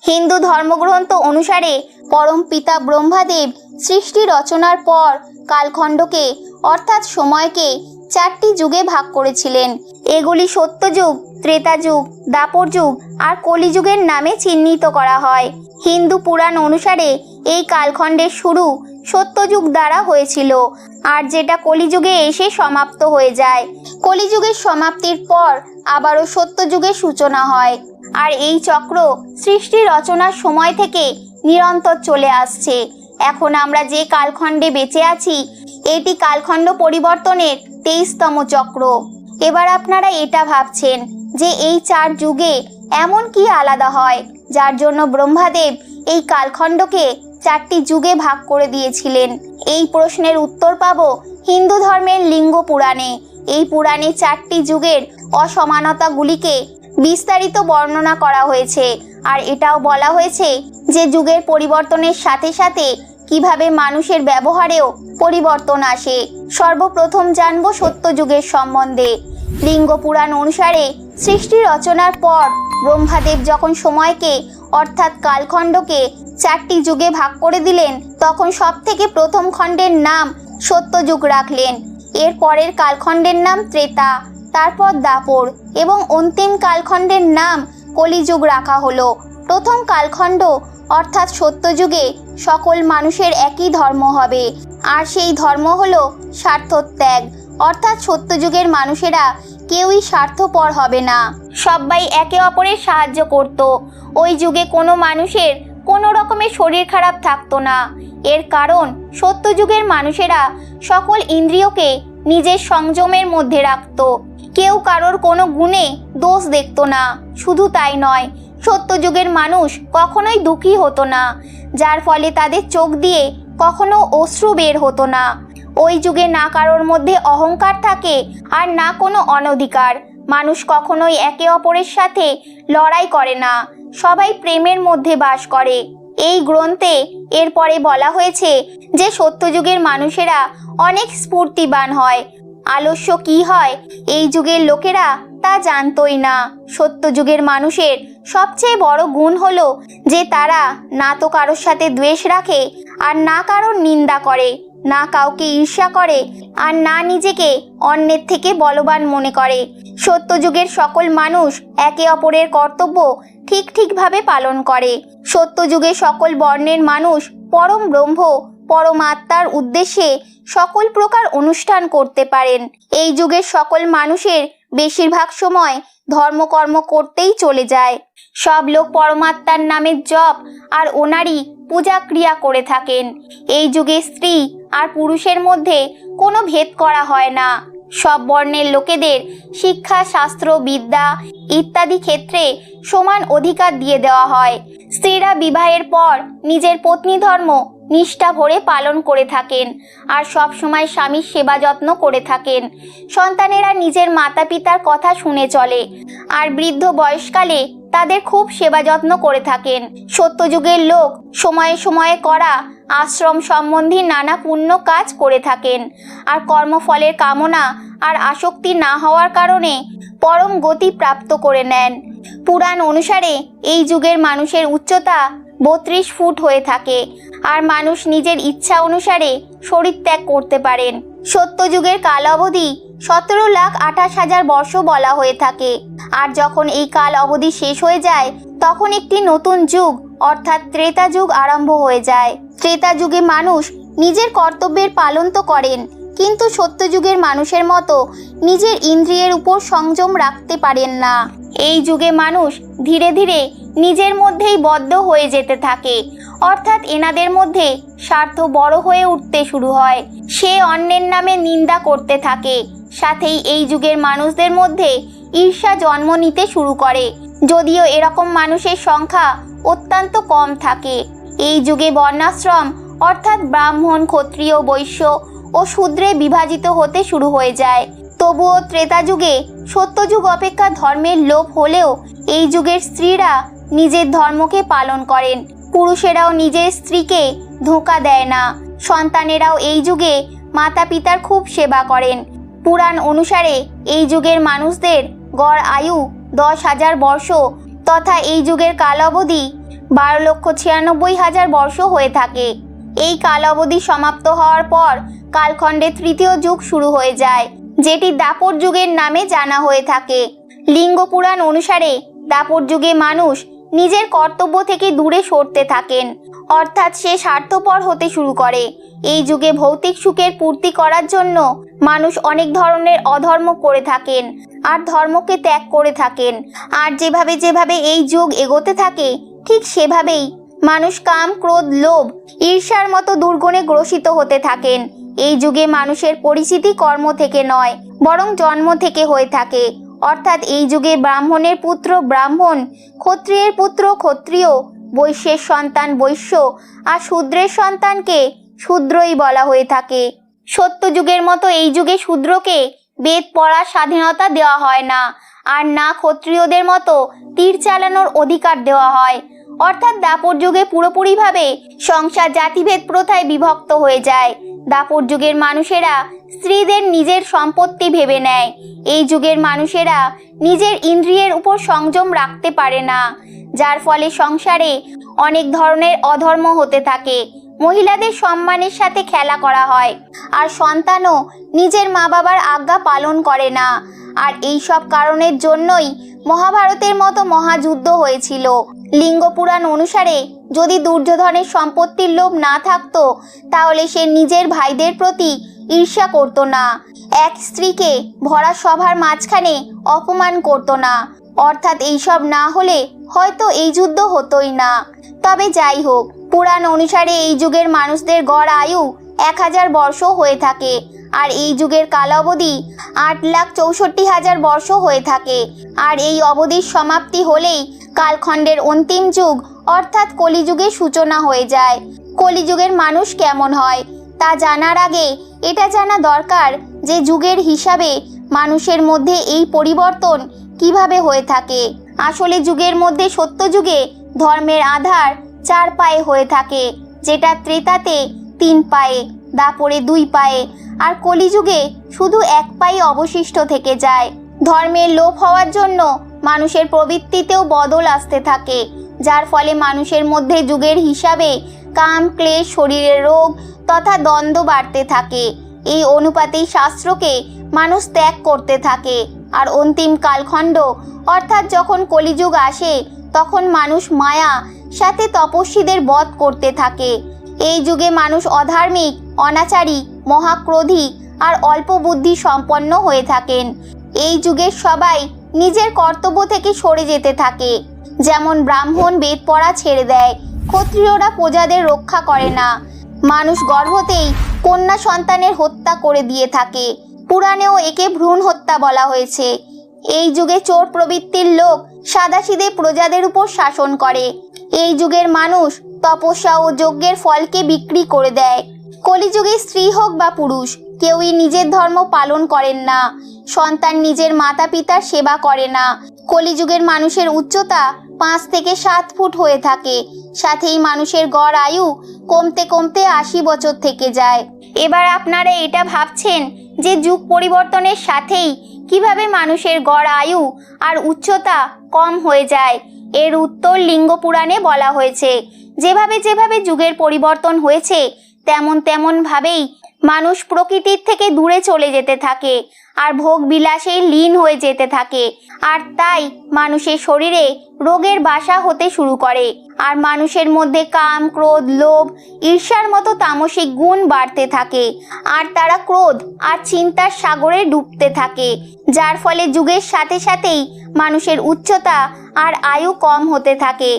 হিন্দু ধর্মগ্রন্থ অনুসারে পরম পিতা ব্রহ্মাদেব সৃষ্টি রচনার পর কালখণ্ডকে অর্থাৎ সময়কে 4টি যুগে ভাগ করেছিলেন। এগুলি সত্যযুগ, ত্রেতা যুগ, দ্বাপর যুগ আর কলিযুগের নামে চিহ্নিত করা হয়। হিন্দু পুরাণ অনুসারে এই কালখণ্ডের শুরু সত্যযুগ দ্বারা হয়েছিল, আর যেটা কলিযুগে এসে সমাপ্ত হয়ে যায়। কলিযুগের সমাপ্তির পর আবারও সত্যযুগের সূচনা হয়, আর এই চক্র সৃষ্টি রচনার সময় থেকে নিরন্তর চলে আসছে। এখন আমরা যে কালখণ্ডে বেঁচে আছি, এটি কালখণ্ড পরিবর্তনের 23তম চক্র। এবার আপনারা এটা ভাবছেন যে এই 4 যুগে এমন কি আলাদা হয় যার জন্য ব্রহ্মাদেব এই কালখণ্ডকে 4টি যুগে ভাগ করে দিয়েছিলেন। এই প্রশ্নের উত্তর পাবো হিন্দু ধর্মের লিঙ্গ পুরাণে। এই পুরাণে 4টি যুগের অসমানতাগুলিকে বিস্তারিত বর্ণনা করা হয়েছে, আর এটাও বলা হয়েছে যে যুগের পরিবর্তনের সাথে সাথে কিভাবে মানুষের ব্যবহারেও পরিবর্তন আসে। সর্বপ্রথম জানব সত্যযুগের সম্বন্ধে। লিঙ্গ পুরাণ অনুসারে সৃষ্টি রচনার পর ব্রহ্মাদেব যখন সময়কে অর্থাৎ কালখণ্ডকে 4টি যুগে ভাগ করে দিলেন, তখন সবথেকে প্রথম খণ্ডের নাম সত্যযুগ রাখলেন। এর পরের কালখণ্ডের নাম ত্রেতা, তারপর দ্বাপর এবং অন্তিম কালখণ্ডের নাম কলিযুগ রাখা হলো। প্রথম কালখণ্ড অর্থাৎ সত্যযুগে সকল মানুষের একই ধর্ম হবে, আর সেই ধর্ম হলো স্বার্থত্যাগ। অর্থাৎ সত্যযুগের মানুষেরা কেউই স্বার্থপর হবে না, সবাই একে অপরের সাহায্য করত। ওই যুগে কোনো মানুষের কোনো রকমের শরীর খারাপ থাকতো না। এর কারণ সত্যযুগের মানুষেরা সকল ইন্দ্রিয়কে নিজের সংযমের মধ্যে রাখত। কেউ কারোর কোনো গুণে দোষ দেখতো না। শুধু তাই নয়, সত্যযুগের মানুষ কখনোই দুঃখী হতো না, যার ফলে তাদের চোখ দিয়ে কখনো অশ্রু বের হতো না। ওই যুগে না কারোর মধ্যে অহংকার থাকে আর না কোনো অনধিকার। মানুষ কখনোই একে অপরের সাথে লড়াই করে না, সবাই প্রেমের মধ্যে বাস করে। এই গ্রন্থে এরপরে বলা হয়েছে যে সত্যযুগের মানুষেরা অনেক স্ফূর্তিবান হয়। আলস্য কি হয় এই যুগের লোকেরা তা জানতই না। সত্যযুগের মানুষের সবচেয়ে বড় গুণ হলো যে তারা না তো কারোর সাথে দ্বেষ রাখে, আর না কারোর নিন্দা করে, না কাউকে ঈর্ষা করে, আর না নিজেকে অন্যের থেকে বলবান মনে করে। সত্যযুগের সকল মানুষ একে অপরের কর্তব্য ঠিকভাবে পালন করে। সত্যযুগে সকল বর্ণের মানুষ পরম ব্রহ্ম পরমাত্মার উদ্দেশ্যে সকল প্রকার অনুষ্ঠান করতে পারেন। এই যুগের সকল মানুষের বেশিরভাগ সময় ধর্মকর্ম করতেই চলে যায়। সব লোক পরমাত্মার নামে জপ আর ওনারই পূজা ক্রিয়া করে থাকেন। এই যুগে স্ত্রী আর পুরুষের মধ্যে কোনো ভেদ করা হয় না। সব বর্ণের লোকেদের শিক্ষা, শাস্ত্র, বিদ্যা ইত্যাদি ক্ষেত্রে সমান অধিকার দিয়ে দেওয়া হয়। স্ত্রীরা বিবাহের পর নিজের পত্নী ধর্ম নিষ্ঠা ভরে পালন করে থাকেন, আর সব সময় স্বামীর সেবা যত্ন করে থাকেন। সন্তানেরা নিজের মাতা পিতার কথা শুনে চলে, আর বৃদ্ধ বয়সকালে তাদের খুব সেবা যত্ন করে থাকেন। সত্যযুগের লোক সময়ে সময়ে করা আশ্রম সম্বন্ধী নানা পুণ্য কাজ করে থাকেন, আর কর্মফলের কামনা আর আসক্তি না হওয়ার কারণে পরম গতি প্রাপ্ত করে নেন। পুরাণ অনুসারে এই যুগের মানুষের উচ্চতা 32 ফুট হয়ে থাকে, আর মানুষ নিজের ইচ্ছা অনুসারে শরীর ত্যাগ করতে পারেন। সত্যযুগের কাল অবধি 17,28,000 বর্ষ বলা হয়ে থাকে, আর যখন এই কাল অবধি শেষ হয়ে যায় তখন একটি নতুন যুগ অর্থাৎ ত্রেতা যুগ আরম্ভ হয়ে যায়। ত্রেতা যুগে মানুষ নিজের কর্তব্যের পালন তো করেন, কিন্তু সত্যযুগের মানুষের মতো নিজের ইন্দ্রিয়ের উপর সংযম রাখতে পারেন না। এই যুগে মানুষ ধীরে ধীরে নিজের মধ্যেই বদ্ধ হয়ে যেতে থাকে, অর্থাৎ এনাদের মধ্যে স্বার্থ বড় হয়ে উঠতে শুরু হয়। সে অন্যের নামে নিন্দা করতে থাকে, সাথেই এই যুগের মানুষদের মধ্যে ঈর্ষা জন্ম নিতে শুরু করে। যদিও এরকম মানুষের সংখ্যা অত্যন্ত কম থাকে। এই যুগে বর্ণাশ্রম অর্থাৎ ব্রাহ্মণ, ক্ষত্রিয়, বৈশ্য ও শূদ্রে বিভাজিত হতে শুরু হয়ে যায়। তবুও ত্রেতা যুগে সত্যযুগ অপেক্ষা ধর্মের লোপ হলেও এই যুগের স্ত্রীরা নিজের ধর্মকে পালন করেন। পুরুষেরাও নিজের স্ত্রীকে ধোঁকা দেয় না। সন্তানেরাও এই যুগে মাতা পিতার খুব সেবা করেন। পুরাণ অনুসারে এই যুগের মানুষদের গড় আয়ু 10,000 বর্ষ, তথা এই যুগের কাল অবধি 12,96,000 বর্ষ হয়ে থাকে। এই কাল অবধি সমাপ্ত হওয়ার পর কালখণ্ডের তৃতীয় যুগ শুরু হয়ে যায়, যেটি দাপর যুগের নামে জানা হয়ে থাকে। লিঙ্গ পুরাণ অনুসারে দাপর যুগে মানুষ নিজের কর্তব্য থেকে দূরে সরতে থাকেন, অর্থাৎ সে স্বার্থপর হতে শুরু করে। এই যুগে ভৌতিক সুখের পূর্তি করার জন্য মানুষ অনেক ধরনের অধর্ম করে থাকেন আর ধর্মকে ত্যাগ করে থাকেন। আর যেভাবে যেভাবে এই যুগ এগোতে থাকে ঠিক সেভাবেই মানুষ কাম, ক্রোধ, লোভ, ঈর্ষার মতো দুর্গুণে গ্রসিত হতে থাকেন। এই যুগে মানুষের পরিচিতি কর্ম থেকে নয়, বরং জন্ম থেকে হয়ে থাকে। অর্থাৎ এই যুগে ব্রাহ্মণের পুত্র ব্রাহ্মণ, ক্ষত্রিয়ের পুত্র ক্ষত্রিয়, বৈশ্যের সন্তান বৈশ্য আর শূদ্রের সন্তানকে শূদ্রই বলা হয়ে থাকে। সত্য যুগের মতো এই যুগে শূদ্রকে বেদ পড়ার স্বাধীনতা দেওয়া হয় না, আর না ক্ষত্রিয়দের মতো তীর চালানোর অধিকার দেওয়া হয়। অর্থাৎ দাপর যুগে পুরোপুরিভাবে সংসার জাতিভেদ প্রথায় বিভক্ত হয়ে যায়। দাপর যুগের মানুষেরা স্ত্রীদের নিজের সম্পত্তি ভেবে নেয়। এই যুগের মানুষেরা নিজের ইন্দ্রিয়ের উপর সংযম রাখতে পারে না, যার ফলে সংসারে অনেক ধরনের অধর্ম হতে থাকে। মহিলাদের সম্মানের সাথে খেলা করা হয়, আর সন্তানও নিজের মা বাবার আজ্ঞা পালন করে না। আর এই সব কারণের জন্যই মহাভারতের মতো মহাযুদ্ধ হয়েছিল। লিঙ্গ পুরাণ অনুসারে যদি দুর্যোধনের সম্পত্তির লোভ না থাকতো, তাহলে সে নিজের ভাইদের প্রতি ঈর্ষা করত না, এক স্ত্রীকে ভরা সভার মাঝখানে অপমান করত না। অর্থাৎ এইসব না হলে হয়তো এই যুদ্ধ হতোই না। তবে যাই হোক, পুরাণ অনুসারে এই যুগের মানুষদের গড় আয়ু 1000 বর্ষ হয়ে থাকে, আর এই যুগের কাল অবধি 8,64,000 বর্ষ হয়ে থাকে। আর এই অবধির সমাপ্তি হলেই কালখণ্ডের অন্তিম যুগ অর্থাৎ কলিযুগের সূচনা হয়ে যায়। কলিযুগের মানুষ কেমন হয় তা জানার আগে এটা জানা দরকার যে যুগের হিসাবে মানুষের মধ্যে এই পরিবর্তন কিভাবে হয়ে থাকে। আসলে যুগের মধ্যে সত্য যুগে ধর্মের আধার 4 পায়ে হয়ে থাকে, যেটা ত্রেতাতে 3 পায়ে, দাপরে 2 পায়ে, আর কলিযুগে শুধু 1 পায়ে অবশিষ্ট থেকে যায়। ধর্মের লোপ হওয়ার জন্য মানুষের প্রবৃত্তিতেও বদল আসতে থাকে, যার ফলে মানুষের মধ্যে যুগের হিসাবে কাম, ক্লেশ, শরীরের রোগ তথা দ্বন্দ্ব বাড়তে থাকে। এই অনুপাতেই শাস্ত্রকে মানুষ ত্যাগ করতে থাকে। আর অন্তিম কালখণ্ড অর্থাৎ যখন কলিযুগ আসে, তখন মানুষ মায়া সাথে তপস্বীদের বধ করতে থাকে। এই যুগে মানুষ অধার্মিক, অনাচারী, মহাক্রোধী আর অল্প বুদ্ধি সম্পন্ন হয়ে থাকেন। এই যুগের সবাই নিজের কর্তব্য থেকে সরে যেতে থাকে। যেমন ব্রাহ্মণ বেদ পড়া ছেড়ে দেয়, ক্ষত্রিয়রা প্রজাদের রক্ষা করে না, মানুষ গর্ভতেই কন্যা সন্তানের হত্যা করে দিয়ে থাকে। পুরাণেও একে ভ্রূণ হত্যা বলা হয়েছে। এই যুগে চোর প্রবৃত্তির লোক সাদাসিধে প্রজাদের উপর শাসন করে। এই যুগের মানুষ তপস্যা ও যজ্ঞের ফলকে বিক্রি করে দেয়। কলিযুগে স্ত্রী হোক বা পুরুষ, কেউই নিজের ধর্ম পালন করেন না। সন্তান নিজের মাতা পিতার সেবা করে না। কলিযুগের মানুষের উচ্চতা 5 থেকে 7 ফুট হয়ে থাকে। সাথেই মানুষের গড় আয়ু কমতে কমতে 80 বছর থেকে যায়। এবার আপনারা এটা ভাবছেন যে যুগ পরিবর্তনের সাথেই কিভাবে মানুষের গড় আয়ু আর উচ্চতা কম হয়ে যায়। এর উত্তর লিঙ্গ পুরাণে বলা হয়েছে। যেভাবে যেভাবে যুগের পরিবর্তন হয়েছে, তেমন তেমন ভাবেই মানুষ প্রকৃতির থেকে দূরে চলে যেতে থাকে আর ভোগ বিলাসে লীন হয়ে যেতে থাকে। আর তাই মানুষের শরীরে রোগের বাসা হতে শুরু করে, আর মানুষের মধ্যে কাম, ক্রোধ, লোভ, ঈর্ষার মতো তামসিক গুণ বাড়তে থাকে, আর তারা ক্রোধ আর চিন্তার সাগরে ডুবতে থাকে, যার ফলে যুগের সাথে সাথেই মানুষের উচ্চতা আর আয়ু কম হতে থাকে।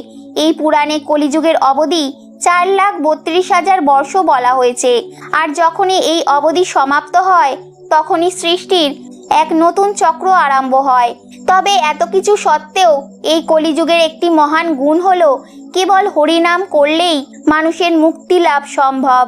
এই পুরাণে কলিযুগের অবধি 4,32,000 বর্ষ বলা হয়েছে। আর যখনই এই অবধি সমাপ্ত হয়, তখনই সৃষ্টির এক নতুন চক্র আরম্ভ হয়। তবে এত কিছু সত্ত্বেও এই কলিযুগের একটি মহান গুণ হলো কেবল হরিনাম করলেই মানুষের মুক্তি লাভ সম্ভব।